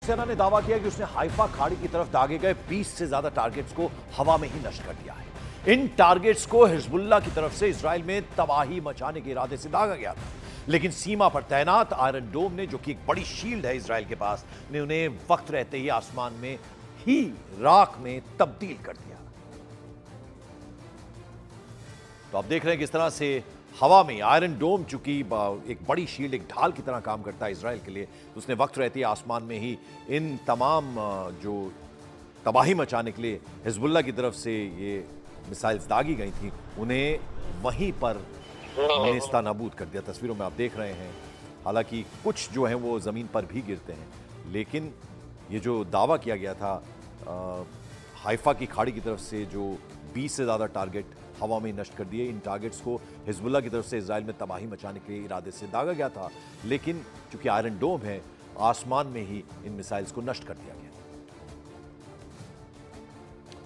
सेना ने दावा किया कि उसने हाइफा खाड़ी की तरफ दागे गए 20 से ज्यादा टारगेट्स को हवा में ही नष्ट कर दिया है। इन टारगेट्स को हिजबुल्लाह की तरफ से इजराइल में तबाही मचाने के इरादे से दागा गया था, लेकिन सीमा पर तैनात आयरन डोम ने, जो कि एक बड़ी शील्ड है इजराइल के पास, ने उन्हें वक्त रहते ही आसमान में ही राख में तब्दील कर दिया। तो आप देख रहे हैं किस तरह से हवा में आयरन डोम, चूंकि एक बड़ी शील्ड, एक ढाल की तरह काम करता है इजराइल के लिए, उसने वक्त रहती है आसमान में ही इन तमाम जो तबाही मचाने के लिए हिजबुल्लाह की तरफ से ये मिसाइल्स दागी गई थी, उन्हें वहीं पर नेस्ता नाबूद कर दिया। तस्वीरों में आप देख रहे हैं, हालांकि कुछ जो हैं वो ज़मीन पर भी गिरते हैं, लेकिन ये जो दावा किया गया था हाइफा की खाड़ी की तरफ से, जो 20 से ज़्यादा टारगेट हवा में नष्ट कर दिए, इन टारगेट्स को हिजबुल्लाह की तरफ से इजराइल में तबाही मचाने के इरादे से दागा गया था, लेकिन चूंकि आयरन डोम है, आसमान में ही इन मिसाइल्स को नष्ट कर दिया गया।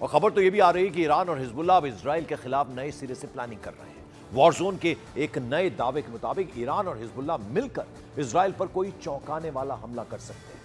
और खबर तो यह भी आ रही है कि ईरान और हिजबुल्लाह अब इजराइल के खिलाफ नए सिरे से प्लानिंग कर रहे हैं। वॉर जोन के एक नए दावे के मुताबिक ईरान और हिजबुल्लाह मिलकर इजराइल पर कोई चौंकाने वाला हमला कर सकते हैं।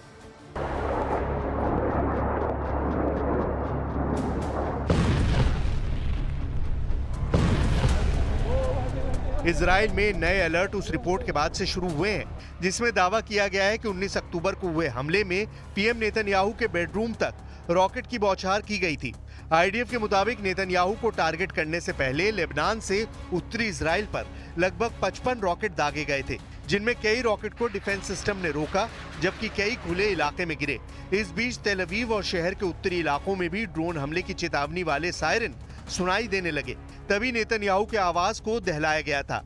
इजराइल में नए अलर्ट उस रिपोर्ट के बाद से शुरू हुए हैं जिसमें दावा किया गया है कि 19 अक्टूबर को हुए हमले में पीएम नेतन्याहू के बेडरूम तक रॉकेट की बौछार की गई थी। आईडीएफ के मुताबिक नेतन्याहू को टारगेट करने से पहले लेबनान से उत्तरी इजराइल पर लगभग 55 रॉकेट दागे गए थे, जिनमें कई रॉकेट को डिफेंस सिस्टम ने रोका, जबकि कई खुले इलाके में गिरे। इस बीच तेल अवीव और शहर के उत्तरी इलाकों में भी ड्रोन हमले की चेतावनी वाले सायरन सुनाई देने लगे। तभी नेतन्याहू के आवाज को दहलाया गया था।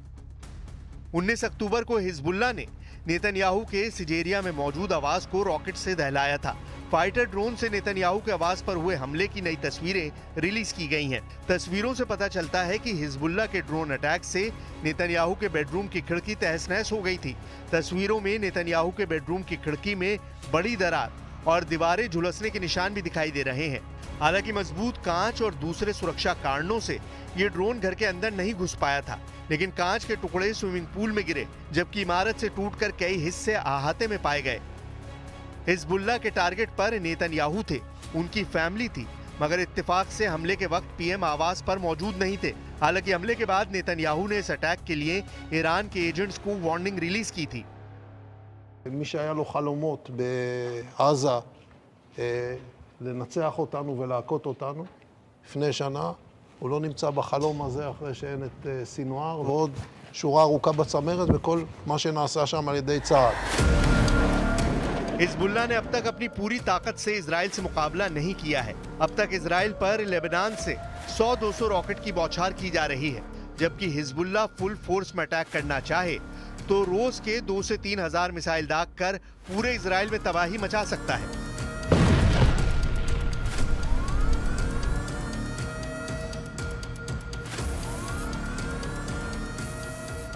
19 अक्टूबर को हिजबुल्लाह ने नेतन्याहू के सिजेरिया में मौजूद आवाज को रॉकेट से दहलाया था। फाइटर ड्रोन से नेतन्याहू के आवाज पर हुए हमले की नई तस्वीरें रिलीज की गई हैं। तस्वीरों से पता चलता है कि हिजबुल्लाह के ड्रोन अटैक से नेतन्याहू के बेडरूम की खिड़की तहस-नहस हो गई थी। तस्वीरों में नेतन्याहू के बेडरूम की खिड़की में बड़ी दरार और दीवारें झुलसने के निशान भी दिखाई दे रहे हैं। हालांकि मजबूत कांच और दूसरे सुरक्षा कारणों से ये ड्रोन घर के अंदर नहीं घुस पाया था, लेकिन कांच के टुकड़े स्विमिंग पूल में गिरे, जबकि इमारत से टूटकर कई हिस्से अहाते में पाए गए। हिजबुल्लाह के टारगेट पर नेतन्याहू थे, उनकी फैमिली थी, मगर इत्तेफाक से हमले के वक्त पीएम आवास पर मौजूद नहीं थे। हालांकि हमले के बाद नेतन्याहू ने इस अटैक के लिए ईरान के एजेंट्स को वार्निंग रिलीज की थी। מי שהיה לו חלומות בעזה לנצח אותנו ולהכות אותנו לפני שנה, הוא לא נמצא בחלום הזה אחרי שאין את סינואר ועוד שורה ארוכה בצמרת וכל מה שנעשה שם על ידי צה"ל. हिजबुल्लाह ने अब तक अपनी पूरी ताकत से इजराइल से मुकाबला नहीं किया है। अब तक इजराइल पर लेबनान से 100-200 रॉकेट की बौछार की जा रही है, जबकि हिजबुल्लाह फुल फोर्स में अटैक करना चाहे तो रोज के 2 से 3 हजार मिसाइल दाग कर पूरे इजराइल में तबाही मचा सकता है।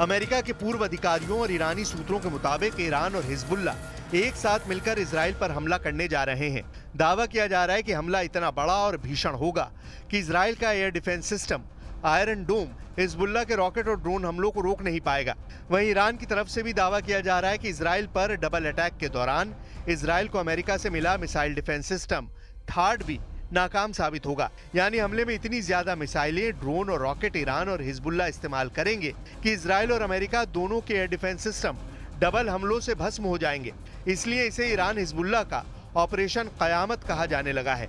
अमेरिका के पूर्व अधिकारियों और ईरानी सूत्रों के मुताबिक ईरान और हिजबुल्लाह एक साथ मिलकर इजराइल पर हमला करने जा रहे हैं। दावा किया जा रहा है कि हमला इतना बड़ा और भीषण होगा कि इजराइल का एयर डिफेंस सिस्टम आयरन डोम हिजबुल्लाह के रॉकेट और ड्रोन हमलों को रोक नहीं पाएगा। वहीं ईरान की तरफ से भी दावा किया जा रहा है कि इजराइल पर डबल अटैक के दौरान इजराइल को अमेरिका से मिला मिसाइल डिफेंस सिस्टम थार्ड भी नाकाम साबित होगा। यानी हमले में इतनी ज्यादा मिसाइलें, ड्रोन और रॉकेट ईरान और हिजबुल्लाह इस्तेमाल करेंगे कि इजराइल और अमेरिका दोनों के एयर डिफेंस सिस्टम डबल हमलों से भस्म हो जाएंगे। इसलिए इसे ईरान हिजबुल्लाह का ऑपरेशन कयामत कहा जाने लगा है।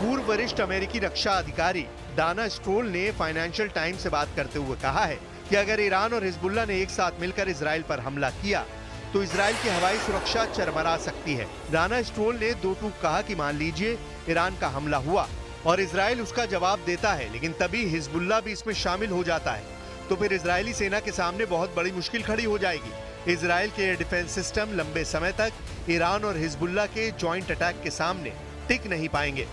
पूर्व वरिष्ठ अमेरिकी रक्षा अधिकारी डाना स्ट्रोल ने फाइनेंशियल टाइम्स से बात करते हुए कहा है कि अगर ईरान और हिजबुल्लाह ने एक साथ मिलकर इजराइल पर हमला किया तो इजराइल की हवाई सुरक्षा चरमरा सकती है। डाना स्ट्रोल ने दो टूक कहा कि मान लीजिए ईरान का हमला हुआ और इजराइल उसका जवाब देता है, लेकिन तभी हिजबुल्लाह भी इसमें शामिल हो जाता है, तो फिर इजरायली सेना के सामने बहुत बड़ी मुश्किल खड़ी हो जाएगी। इजराइल के एयर डिफेंस सिस्टम लंबे समय तक ईरान और हिजबुल्लाह के जॉइंट अटैक के सामने टिक नहीं पाएंगे।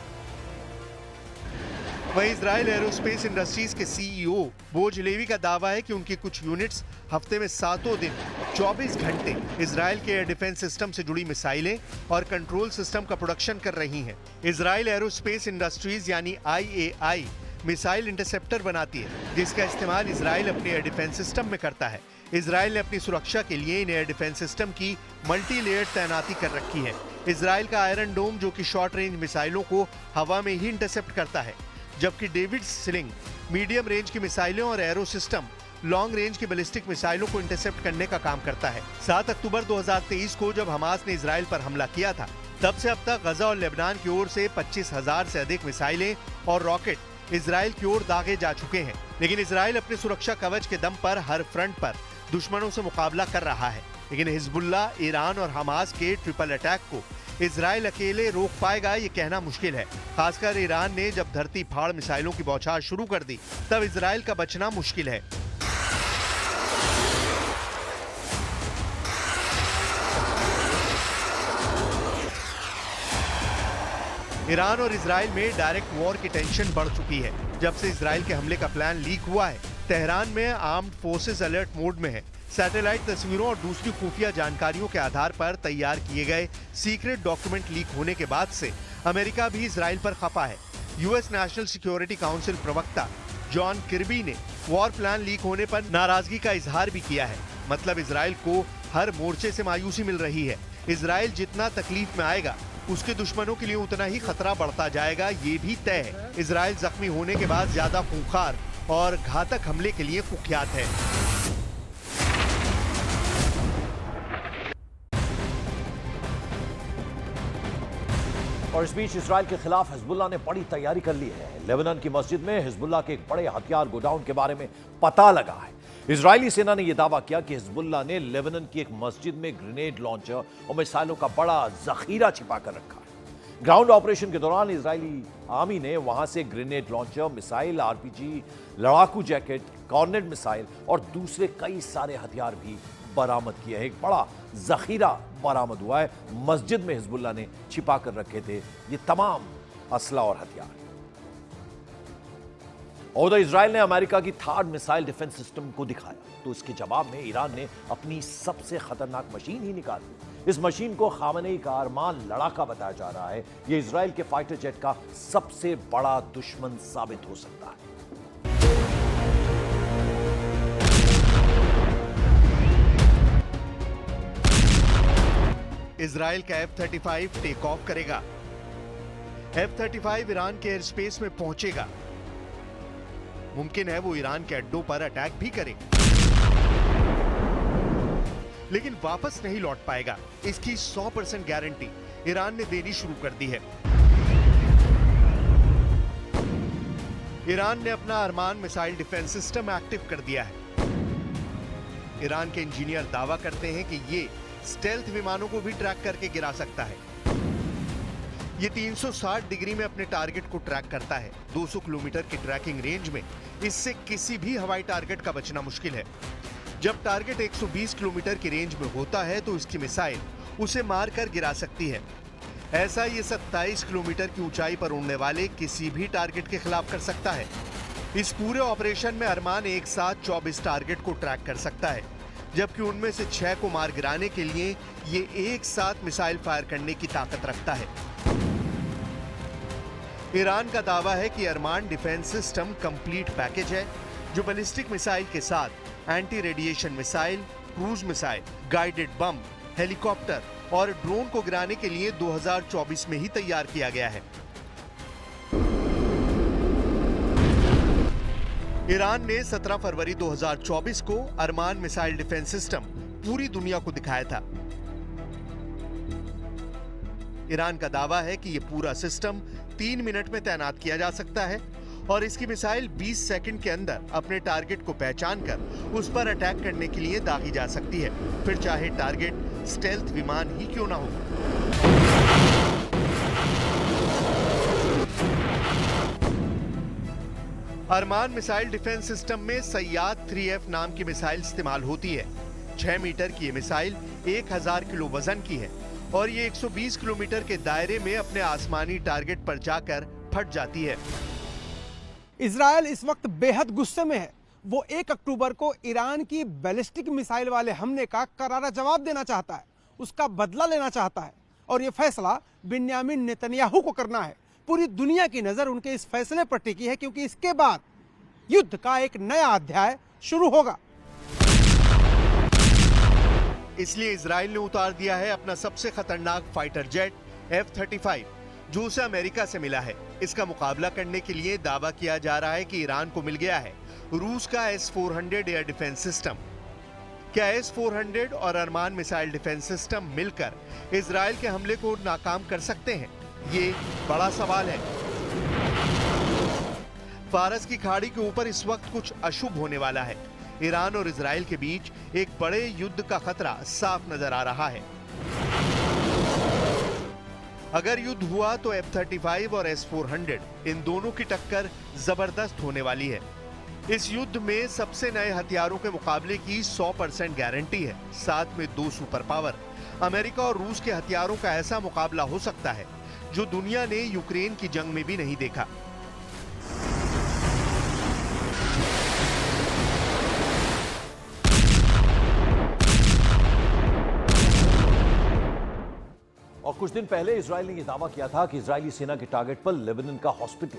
वहीं इजराइल एरोस्पेस इंडस्ट्रीज के सीईओ बोज लेवी का दावा है कि उनकी कुछ यूनिट्स हफ्ते में 7 दिन 24 घंटे इजराइल के एयर डिफेंस सिस्टम से जुड़ी मिसाइलें और कंट्रोल सिस्टम का प्रोडक्शन कर रही हैं। इजराइल एरोस्पेस इंडस्ट्रीज यानी IAI मिसाइल इंटरसेप्टर बनाती है, जिसका इस्तेमाल इजराइल अपने एयर डिफेंस सिस्टम में करता है। इजराइल ने अपनी सुरक्षा के लिए इन एयर डिफेंस सिस्टम की मल्टी लेयर्ड तैनाती कर रखी है। इजराइल का आयरन डोम जो कि शॉर्ट रेंज मिसाइलों को हवा में ही इंटरसेप्ट करता है, जबकि डेविड स्लिंग मीडियम रेंज की मिसाइलों और एरो सिस्टम लॉन्ग रेंज की बैलिस्टिक मिसाइलों को इंटरसेप्ट करने का काम करता है। 7 अक्टूबर 2023 को जब हमास ने इजराइल पर हमला किया था, तब से अब तक गजा और लेबनान की ओर से 25,000 से अधिक मिसाइलें और रॉकेट इजराइल की ओर दागे जा चुके हैं। लेकिन इजराइल अपने सुरक्षा कवच के दम पर हर फ्रंट पर दुश्मनों से मुकाबला कर रहा है। लेकिन हिजबुल्लाह, ईरान और हमास के ट्रिपल अटैक को इजराइल अकेले रोक पाएगा ये कहना मुश्किल है। खासकर ईरान ने जब धरती फाड़ मिसाइलों की बौछार शुरू कर दी, तब इजराइल का बचना मुश्किल है। ईरान और इजराइल में डायरेक्ट वॉर की टेंशन बढ़ चुकी है। जब से इजराइल के हमले का प्लान लीक हुआ है, तेहरान में आर्म्ड फोर्सेस अलर्ट मोड में है। सैटेलाइट तस्वीरों और दूसरी खुफिया जानकारियों के आधार पर तैयार किए गए सीक्रेट डॉक्यूमेंट लीक होने के बाद से अमेरिका भी इजराइल पर खफा है। यूएस नेशनल सिक्योरिटी काउंसिल प्रवक्ता जॉन किर्बी ने वॉर प्लान लीक होने पर नाराजगी का इजहार भी किया है। मतलब इजराइल को हर मोर्चे से मायूसी मिल रही है। इजराइल जितना तकलीफ में आएगा, उसके दुश्मनों के लिए उतना ही खतरा बढ़ता जाएगा, ये भी तय है। इजराइल जख्मी होने के बाद ज्यादा खूंखार और घातक हमले के लिए कुख्यात है। और इस बीच इजराइल के खिलाफ हिजबुल्लाह ने बड़ी तैयारी कर ली है। लेबनान की मस्जिद में हिजबुल्लाह के एक बड़े हथियार गोडाउन के बारे में पता लगा है। इजरायली सेना ने यह दावा किया कि हिजबुल्लाह ने लेबनान की एक मस्जिद में ग्रेनेड लॉन्चर और मिसाइलों का बड़ा जखीरा छिपा कर रखा है। ग्राउंड ऑपरेशन के दौरान इजरायली आर्मी ने वहां से ग्रेनेड लॉन्चर, मिसाइल, RPG, लड़ाकू जैकेट, कॉर्नेट मिसाइल और दूसरे कई सारे हथियार भी बरामद किए हैं। एक बड़ा जखीरा बरामद हुआ है। मस्जिद में हिजबुल्लाह ने छिपा कर रखे थे ये तमाम असला और हथियार। और उधर इजराइल ने अमेरिका की थार्ड मिसाइल डिफेंस सिस्टम को दिखाया, तो इसके जवाब में ईरान ने अपनी सबसे खतरनाक मशीन ही निकाली। इस मशीन को खामनेई का अरमान लड़ाका बताया जा रहा है। यह इजराइल के फाइटर जेट का सबसे बड़ा दुश्मन साबित हो सकता है। इजराइल का F-35 टेक ऑफ करेगा। F-35 ईरान के एयर स्पेस में पहुंचेगा। मुमकिन है वो ईरान के अड्डों पर अटैक भी करे, लेकिन वापस नहीं लौट पाएगा। इसकी 100% गारंटी ईरान ने देनी शुरू कर दी है। ईरान ने अपना अरमान मिसाइल डिफेंस सिस्टम एक्टिव कर दिया है। ईरान के इंजीनियर दावा करते हैं कि ये स्टेल्थ विमानों को भी ट्रैक करके गिरा सकता है। ये 360 डिग्री में अपने टारगेट को ट्रैक करता है। 200 किलोमीटर की ट्रैकिंग रेंज में इससे किसी भी हवाई टारगेट का बचना मुश्किल है। जब टारगेट 120 किलोमीटर की रेंज में होता है तो इसकी मिसाइल उसे मारकर गिरा सकती है। ऐसा ये 27 किलोमीटर की ऊंचाई पर उड़ने वाले किसी भी टारगेट के खिलाफ कर सकता है। इस पूरे ऑपरेशन में अरमान एक साथ 24 टारगेट को ट्रैक कर सकता है, जबकि उनमें से 6 को मार गिराने के लिए ये एक साथ मिसाइल फायर करने की ताकत रखता है। ईरान का दावा है कि अरमान डिफेंस सिस्टम कंप्लीट पैकेज है, जो बैलिस्टिक मिसाइल के साथ anti radiation missile, cruise missile, guided bomb, helicopter और ड्रोन को गिराने के लिए 2024 में ही तैयार किया गया है। ईरान ने 17 फरवरी 2024 को अरमान मिसाइल डिफेंस सिस्टम पूरी दुनिया को दिखाया था। ईरान का दावा है कि यह पूरा सिस्टम 3 मिनट में तैनात किया जा सकता है और इसकी मिसाइल 20 सेकंड के अंदर अपने टारगेट को पहचान कर उस पर अटैक करने के लिए दागी जा सकती है, फिर चाहे टारगेट स्टेल्थ विमान ही क्यों ना हो। अरमान मिसाइल डिफेंस सिस्टम में सैयाद 3F नाम की मिसाइल इस्तेमाल होती है। 6 मीटर की ये मिसाइल 1000 किलो वजन की है और ये 120 किलोमीटर के दायरे में अपने आसमानी टारगेट पर जाकर फट जाती है। इजराइल इस वक्त बेहद गुस्से में है। वो 1 अक्टूबर को ईरान की बैलिस्टिक मिसाइल वाले हमले का करारा जवाब देना चाहता है, उसका बदला लेना चाहता है और ये फैसला बिन्यामिन नेतन्याहू को करना है। पूरी दुनिया की नजर उनके इस फैसले पर टिकी है क्योंकि इसके बाद युद्ध का एक नया अध्याय शुरू होगा। इसलिए इजराइल ने उतार दिया है अपना सबसे खतरनाक फाइटर जेट F-35 जो उसे अमेरिका से मिला है। इसका मुकाबला करने के लिए दावा किया जा रहा है कि ईरान को मिल गया है रूस का S-400 एयर डिफेंस सिस्टम। क्या S-400 और अरमान मिसाइल डिफेंस सिस्टम मिलकर इजराइल के हमले को नाकाम कर सकते हैं? ये बड़ा सवाल है। फारस की खाड़ी के ऊपर इस वक्त कुछ अशुभ होने वाला है। ईरान और इजराइल के बीच एक बड़े युद्ध का खतरा साफ नजर आ रहा है। अगर युद्ध हुआ तो F-35 और S-400 इन दोनों की टक्कर जबरदस्त होने वाली है। इस युद्ध में सबसे नए हथियारों के मुकाबले की 100% गारंटी है। साथ में 2 सुपर पावर अमेरिका और रूस के हथियारों का ऐसा मुकाबला हो सकता है जो दुनिया ने यूक्रेन की जंग में भी नहीं देखा। और कुछ दिन पहले इजराइल ने यह दावा किया था कि इजरायली सेना के टारगेट पर लेबनान का हॉस्पिटल,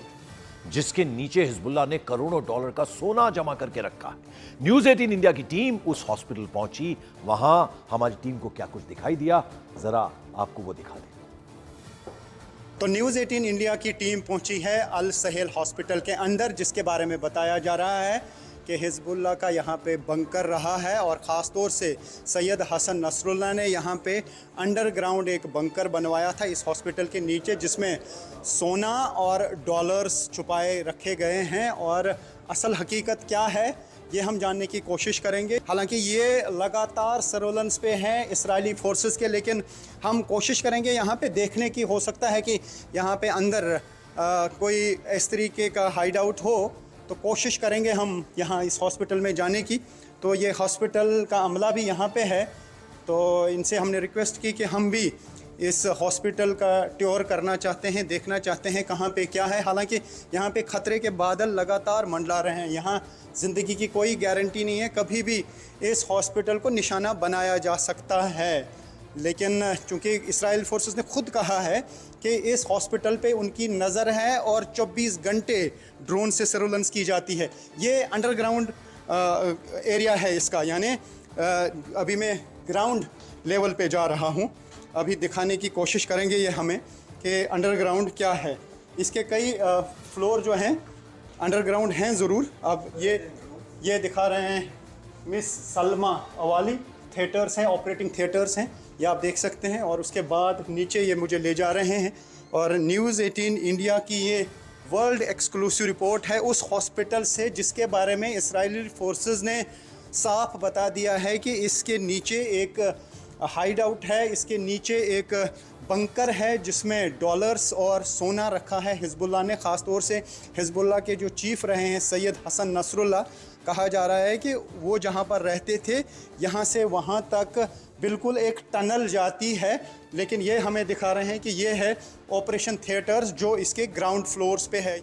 जिसके नीचे हिजबुल्लाह ने करोड़ों डॉलर का सोना जमा करके रखा है। न्यूज 18 इंडिया की टीम उस हॉस्पिटल पहुंची। वहां हमारी टीम को क्या कुछ दिखाई दिया, जरा आपको वो दिखा दें। तो न्यूज़ 18 इंडिया की टीम पहुंची है अल सहेल हॉस्पिटल के अंदर, जिसके बारे में बताया जा रहा है कि हिजबुल्लाह का यहाँ पे बंकर रहा है और ख़ास तौर से सैयद हसन नसरुल्लाह ने यहाँ पे अंडरग्राउंड एक बंकर बनवाया था इस हॉस्पिटल के नीचे, जिसमें सोना और डॉलर्स छुपाए रखे गए हैं। और असल हकीकत क्या है ये हम जानने की कोशिश करेंगे। हालांकि ये लगातार सर्वेलेंस पे हैं इजरायली फोर्सेस के, लेकिन हम कोशिश करेंगे यहाँ पे देखने की। हो सकता है कि यहाँ पे अंदर कोई इस तरीके का हाइड आउट हो, तो कोशिश करेंगे हम यहाँ इस हॉस्पिटल में जाने की। तो ये हॉस्पिटल का अमला भी यहाँ पे है, तो इनसे हमने रिक्वेस्ट की कि हम भी इस हॉस्पिटल का टूर करना चाहते हैं, देखना चाहते हैं कहाँ पे क्या है। हालांकि यहाँ पे ख़तरे के बादल लगातार मंडरा रहे हैं। यहाँ ज़िंदगी की कोई गारंटी नहीं है, कभी भी इस हॉस्पिटल को निशाना बनाया जा सकता है। लेकिन चूँकि इजराइल फोर्सेस ने खुद कहा है कि इस हॉस्पिटल पे उनकी नज़र है और 24 घंटे ड्रोन से सर्वेलेंस की जाती है। ये अंडरग्राउंड एरिया है इसका, यानी अभी मैं ग्राउंड लेवल पे जा रहा हूँ। अभी दिखाने की कोशिश करेंगे ये हमें कि अंडरग्राउंड क्या है। इसके कई फ्लोर जो हैं अंडरग्राउंड हैं ज़रूर। अब ये दिखा रहे हैं मिस सलमा अवाली थिएटर्स हैं, ऑपरेटिंग थिएटर्स हैं, ये आप देख सकते हैं। और उसके बाद नीचे ये मुझे ले जा रहे हैं और न्यूज़ 18 इंडिया की ये वर्ल्ड एक्सक्लूसिव रिपोर्ट है उस हॉस्पिटल से, जिसके बारे में इजरायली फोर्सेस ने साफ बता दिया है कि इसके नीचे एक हाइड आउट है, इसके नीचे एक बंकर है जिसमें डॉलर्स और सोना रखा है हिजबुल्लाह ने। ख़ास तौर से हिजबुल्लाह के जो चीफ़ रहे हैं सैयद हसन नसरुल्लाह, कहा जा रहा है कि वो जहाँ पर रहते थे यहाँ से वहाँ तक बिल्कुल एक टनल जाती है। लेकिन ये हमें दिखा रहे हैं कि ये है ऑपरेशन थिएटर्स जो इसके ग्राउंड फ्लोर्स पे है।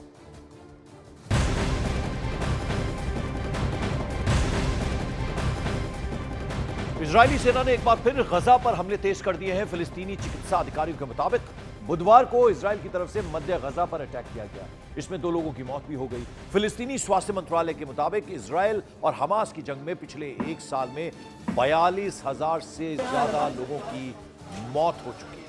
इजरायली सेना ने एक बार फिर गजा पर हमले तेज कर दिए हैं। फिलिस्तीनी चिकित्सा अधिकारियों के मुताबिक बुधवार को इजराइल की तरफ से मध्य गजा पर अटैक किया गया, इसमें 2 लोगों की मौत भी हो गई। फिलिस्तीनी स्वास्थ्य मंत्रालय के मुताबिक इजराइल और हमास की जंग में पिछले 1 साल में 42,000 से ज्यादा लोगों की मौत हो चुकी है।